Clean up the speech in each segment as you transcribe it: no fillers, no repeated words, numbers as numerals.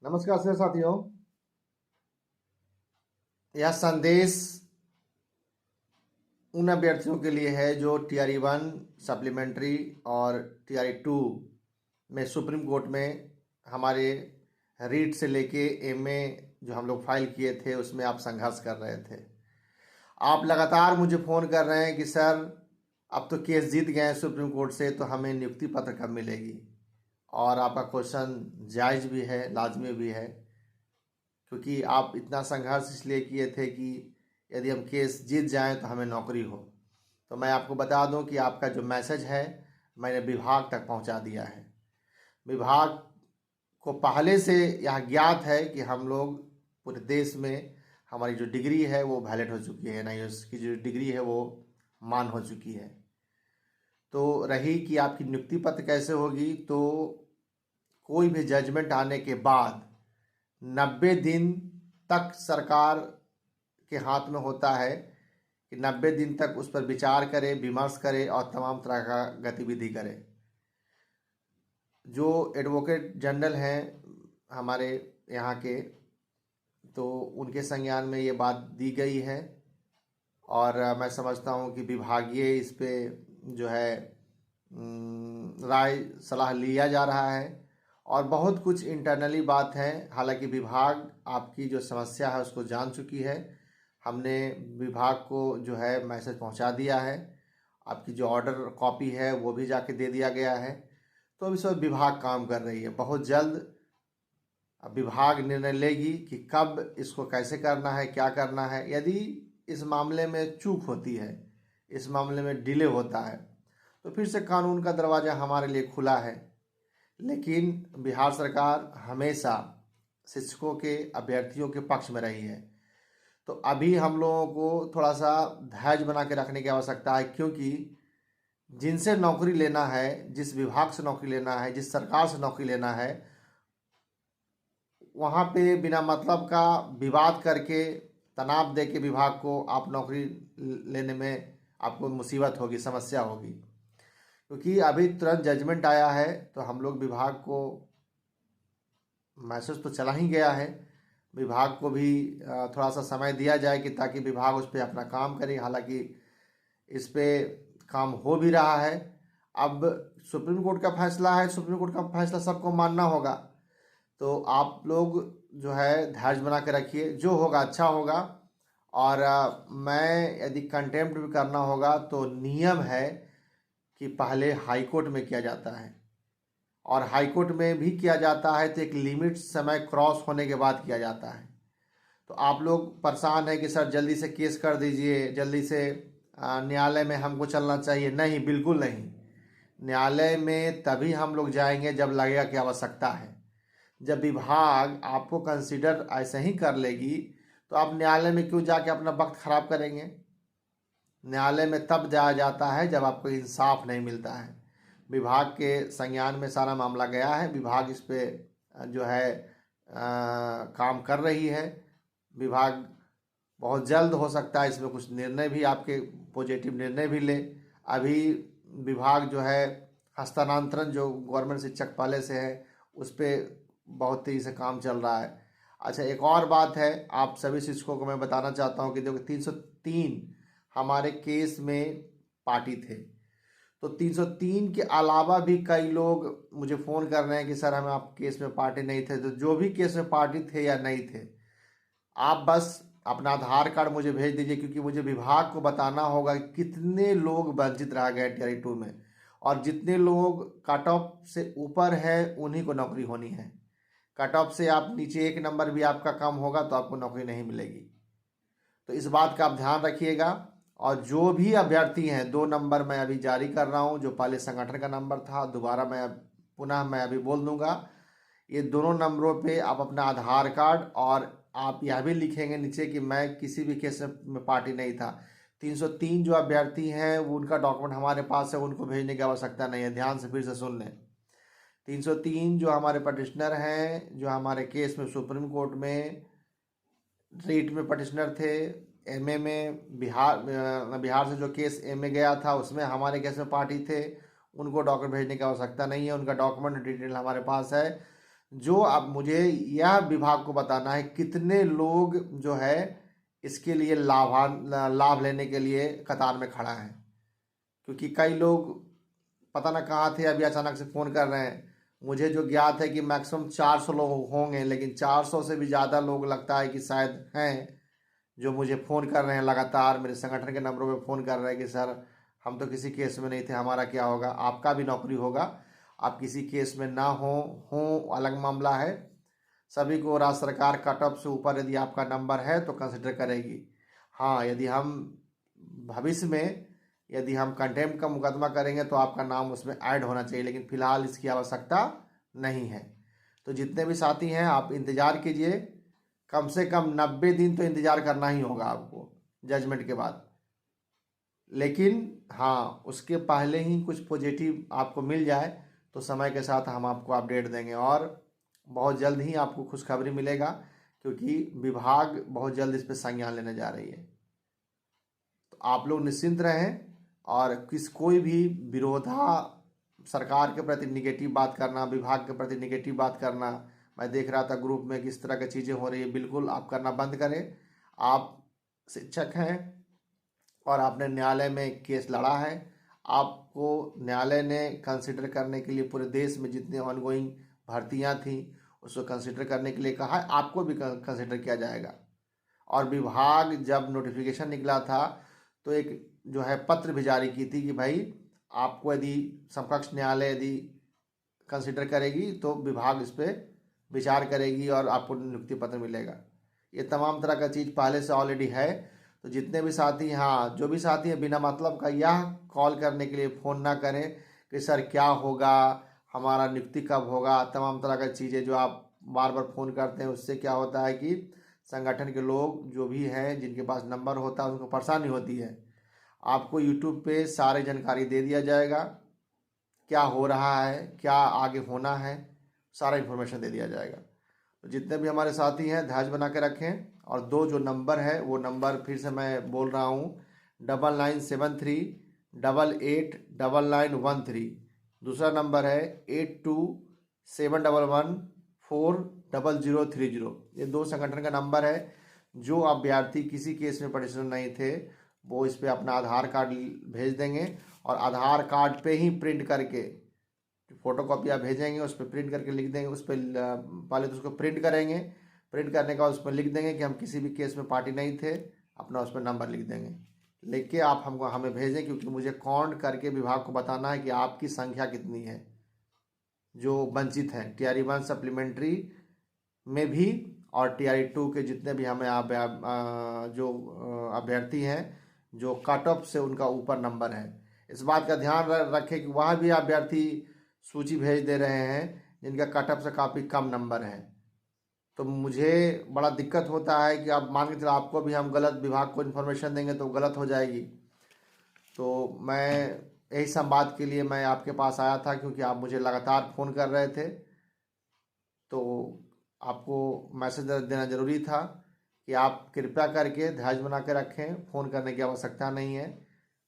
नमस्कार सर साथियों। यह संदेश उन अभ्यर्थियों के लिए है जो TRE 1 सप्लीमेंट्री और TRE 2 में सुप्रीम कोर्ट में हमारे रीट से लेके MA जो हम लोग फाइल किए थे उसमें आप संघर्ष कर रहे थे। आप लगातार मुझे फ़ोन कर रहे हैं कि सर अब तो केस जीत गए हैं सुप्रीम कोर्ट से, तो हमें नियुक्ति पत्र कब मिलेगी। और आपका क्वेश्चन जायज़ भी है, लाजमी भी है, क्योंकि आप इतना संघर्ष इसलिए किए थे कि यदि हम केस जीत जाएं तो हमें नौकरी हो। तो मैं आपको बता दूं कि आपका जो मैसेज है मैंने विभाग तक पहुंचा दिया है। विभाग को पहले से यह ज्ञात है कि हम लोग पूरे देश में हमारी जो डिग्री है वो वैलिड हो चुकी है, NIOS की जो डिग्री है वो मान हो चुकी है। तो रही कि आपकी नियुक्ति पत्र कैसे होगी, तो कोई भी जजमेंट आने के बाद 90 दिन तक सरकार के हाथ में होता है कि 90 दिन तक उस पर विचार करे, विमर्श करे और तमाम तरह का गतिविधि करे। जो एडवोकेट जनरल हैं हमारे यहाँ के, तो उनके संज्ञान में ये बात दी गई है और मैं समझता हूँ कि विभागीय इस पे जो है राय सलाह लिया जा रहा है और बहुत कुछ इंटरनली बात है। हालांकि विभाग आपकी जो समस्या है उसको जान चुकी है। हमने विभाग को जो है मैसेज पहुंचा दिया है, आपकी जो ऑर्डर कॉपी है वो भी जाके दे दिया गया है। तो अब इस वक्त विभाग काम कर रही है। बहुत जल्द अब विभाग निर्णय लेगी कि कब इसको कैसे करना है, क्या करना है। यदि इस मामले में चूक होती है, इस मामले में डिले होता है, तो फिर से कानून का दरवाज़ा हमारे लिए खुला है। लेकिन बिहार सरकार हमेशा शिक्षकों के, अभ्यर्थियों के पक्ष में रही है। तो अभी हम लोगों को थोड़ा सा धैर्य बना के रखने की आवश्यकता है, क्योंकि जिनसे नौकरी लेना है, जिस विभाग से नौकरी लेना है, जिस सरकार से नौकरी लेना है, वहाँ पे बिना मतलब का विवाद करके, तनाव दे के विभाग को आप नौकरी लेने में आपको मुसीबत होगी, समस्या होगी। क्योंकि अभी तुरंत जजमेंट आया है तो हम लोग विभाग को मैसेज तो चला ही गया है, विभाग को भी थोड़ा सा समय दिया जाए कि ताकि विभाग उस पर अपना काम करे। हालांकि इस पे काम हो भी रहा है। अब सुप्रीम कोर्ट का फैसला है, सुप्रीम कोर्ट का फैसला सबको मानना होगा। तो आप लोग जो है धैर्य बना के रखिए, जो होगा अच्छा होगा। और मैं यदि कंटेम्प्ट भी करना होगा तो नियम है कि पहले हाई कोर्ट में किया जाता है, और हाई कोर्ट में भी किया जाता है तो एक लिमिट समय क्रॉस होने के बाद किया जाता है। तो आप लोग परेशान हैं कि सर जल्दी से केस कर दीजिए, जल्दी से न्यायालय में हमको चलना चाहिए। नहीं, बिल्कुल नहीं। न्यायालय में तभी हम लोग जाएंगे जब लगेगा कि आवश्यकता है। जब विभाग आपको कंसिडर ऐसे ही कर लेगी तो आप न्यायालय में क्यों जाके अपना वक्त खराब करेंगे। न्यायालय में तब जाया जाता है जब आपको इंसाफ नहीं मिलता है। विभाग के संज्ञान में सारा मामला गया है, विभाग इस पे जो है काम कर रही है। विभाग बहुत जल्द हो सकता है इसमें कुछ निर्णय भी, आपके पॉजिटिव निर्णय भी ले। अभी विभाग जो है हस्तांतरण जो गवर्नमेंट शिक्षक पहले से है उस पर बहुत तेज़ी से काम चल रहा है। अच्छा, एक और बात है, आप सभी शिक्षकों को मैं बताना चाहता हूँ कि देखो 303 हमारे केस में पार्टी थे। तो 303 के अलावा भी कई लोग मुझे फ़ोन कर रहे हैं कि सर हम आप केस में पार्टी नहीं थे। तो जो भी केस में पार्टी थे या नहीं थे, आप बस अपना आधार कार्ड मुझे भेज दीजिए, क्योंकि मुझे विभाग को बताना होगा कि कितने लोग वंचित रह गए TRE 2 में, और जितने लोग कट ऑफ से ऊपर है उन्हीं को नौकरी होनी है। कट ऑफ से आप नीचे एक नंबर भी आपका कम होगा तो आपको नौकरी नहीं मिलेगी। तो इस बात का आप ध्यान रखिएगा। और जो भी अभ्यर्थी हैं, 2 नंबर मैं अभी जारी कर रहा हूं, जो पहले संगठन का नंबर था, दोबारा मैं अभी बोल दूंगा। ये दोनों नंबरों पे आप अपना आधार कार्ड, और आप यह भी लिखेंगे नीचे कि मैं किसी भी केस में पार्टी नहीं था। 303 जो अभ्यर्थी हैं वो उनका डॉक्यूमेंट हमारे पास है, उनको भेजने की आवश्यकता नहीं है। ध्यान से फिर से सुन लें। 303 जो हमारे पटिशनर हैं, जो हमारे केस में सुप्रीम कोर्ट में रीट में पटिशनर थे, MA में बिहार से जो केस MA गया था उसमें हमारे केस में पार्टी थे, उनको डॉक्यूमेंट भेजने की आवश्यकता नहीं है। उनका डॉक्यूमेंट डिटेल हमारे पास है। जो अब मुझे यह विभाग को बताना है कितने लोग जो है इसके लिए लाभ लेने के लिए कतार में खड़ा है, क्योंकि कई लोग पता ना कहाँ थे, अभी अचानक से फ़ोन कर रहे हैं। मुझे जो ज्ञात है कि मैक्सिमम 400 लोग होंगे, लेकिन 400 से भी ज़्यादा लोग लगता है कि शायद हैं जो मुझे फ़ोन कर रहे हैं लगातार, मेरे संगठन के नंबरों पे फ़ोन कर रहे हैं कि सर हम तो किसी केस में नहीं थे, हमारा क्या होगा। आपका भी नौकरी होगा, आप किसी केस में ना हो अलग मामला है। सभी को राज्य सरकार कट ऑफ से ऊपर यदि आपका नंबर है तो कंसिडर करेगी। हाँ, यदि हम भविष्य में यदि हम कंटेम्प्ट का मुकदमा करेंगे तो आपका नाम उसमें ऐड होना चाहिए, लेकिन फ़िलहाल इसकी आवश्यकता नहीं है। तो जितने भी साथी हैं आप इंतज़ार कीजिए, कम से कम 90 दिन तो इंतज़ार करना ही होगा आपको जजमेंट के बाद। लेकिन हाँ, उसके पहले ही कुछ पॉजिटिव आपको मिल जाए तो समय के साथ हम आपको अपडेट देंगे, और बहुत जल्द ही आपको खुशखबरी मिलेगा, क्योंकि विभाग बहुत जल्द इस पर संज्ञान लेने जा रही है। तो आप लोग निश्चिंत रहें, और कोई भी विरोधा सरकार के प्रति निगेटिव बात करना, विभाग के प्रति निगेटिव बात करना, मैं देख रहा था ग्रुप में किस तरह की चीज़ें हो रही है, बिल्कुल आप करना बंद करें। आप शिक्षक हैं और आपने न्यायालय में केस लड़ा है, आपको न्यायालय ने कंसिडर करने के लिए पूरे देश में जितने ऑनगोइंग भर्तियां थी उसको कंसिडर करने के लिए कहा है, आपको भी कंसिडर किया जाएगा। और विभाग जब नोटिफिकेशन निकला था तो एक जो है पत्र भी जारी की थी कि भाई आपको यदि समकक्ष न्यायालय यदि कंसिडर करेगी तो विभाग इस पर विचार करेगी और आपको नियुक्ति पत्र मिलेगा। ये तमाम तरह का चीज़ पहले से ऑलरेडी है। तो जितने भी साथी, हाँ जो भी साथी हैं, बिना मतलब का यह कॉल करने के लिए फ़ोन ना करें कि सर क्या होगा, हमारा नियुक्ति कब होगा। तमाम तरह की चीज़ें जो आप बार बार फ़ोन करते हैं उससे क्या होता है कि संगठन के लोग जो भी हैं जिनके पास नंबर होता है उनको परेशानी होती है। आपको यूट्यूब पे सारी जानकारी दे दिया जाएगा, क्या हो रहा है, क्या आगे होना है, सारा इन्फॉर्मेशन दे दिया जाएगा। तो जितने भी हमारे साथी हैं धैर्य बना के रखें, और दो जो नंबर है वो नंबर फिर से मैं बोल रहा हूँ, 9973889913। दूसरा नंबर है 8271140030। ये दो संगठन का नंबर है। जो अभ्यर्थी किसी केस में पार्टिसिपेट नहीं थे वो इस पर अपना आधार कार्ड भेज देंगे, और आधार कार्ड पे ही प्रिंट करके फोटो कॉपी आप भेजेंगे, उस पर प्रिंट करके लिख देंगे। उस पर पहले तो उसको प्रिंट करेंगे, प्रिंट करने के बाद उस पर लिख देंगे कि हम किसी भी केस में पार्टी नहीं थे, अपना उस पर नंबर लिख देंगे, लिख के आप हमें भेजें, क्योंकि मुझे काउंट करके विभाग को बताना है कि आपकी संख्या कितनी है जो वंचित हैं TRE-1 सप्लीमेंट्री में भी, और TRE-2 के जितने भी हमें जो अभ्यर्थी हैं जो कट ऑफ से उनका ऊपर नंबर है। इस बात का ध्यान रखें कि वहाँ भी अभ्यर्थी सूची भेज दे रहे हैं जिनका कट ऑफ से काफ़ी कम नंबर है। तो मुझे बड़ा दिक्कत होता है कि आप मान के चलो आपको भी हम गलत विभाग को इन्फॉर्मेशन देंगे तो गलत हो जाएगी। तो मैं यही संवाद के लिए मैं आपके पास आया था, क्योंकि आप मुझे लगातार फ़ोन कर रहे थे, तो आपको मैसेज देना ज़रूरी था कि आप कृपया करके धैर्य बना के रखें, फ़ोन करने की आवश्यकता नहीं है।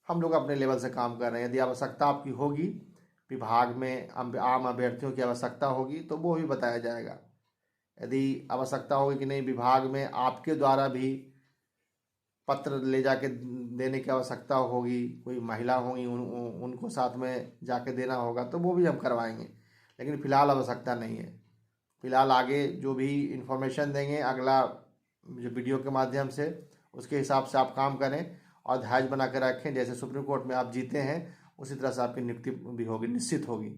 हम लोग अपने लेवल से काम कर रहे हैं। यदि आवश्यकता आपकी होगी, विभाग में आम अभ्यर्थियों की आवश्यकता होगी तो वो भी बताया जाएगा। यदि आवश्यकता होगी कि नहीं विभाग में आपके द्वारा भी पत्र ले जाके देने की आवश्यकता होगी, कोई महिला होंगी उनको साथ में जाके देना होगा, तो वो भी हम करवाएंगे, लेकिन फ़िलहाल आवश्यकता नहीं है। फ़िलहाल आगे जो भी इन्फॉर्मेशन देंगे अगला जो वीडियो के माध्यम से, उसके हिसाब से आप काम करें और धैर्य बना कर रखें। जैसे सुप्रीम कोर्ट में आप जीते हैं उसी तरह से आपकी नियुक्ति भी होगी, निश्चित होगी।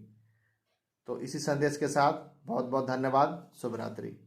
तो इसी संदेश के साथ बहुत बहुत धन्यवाद। शुभ रात्रि।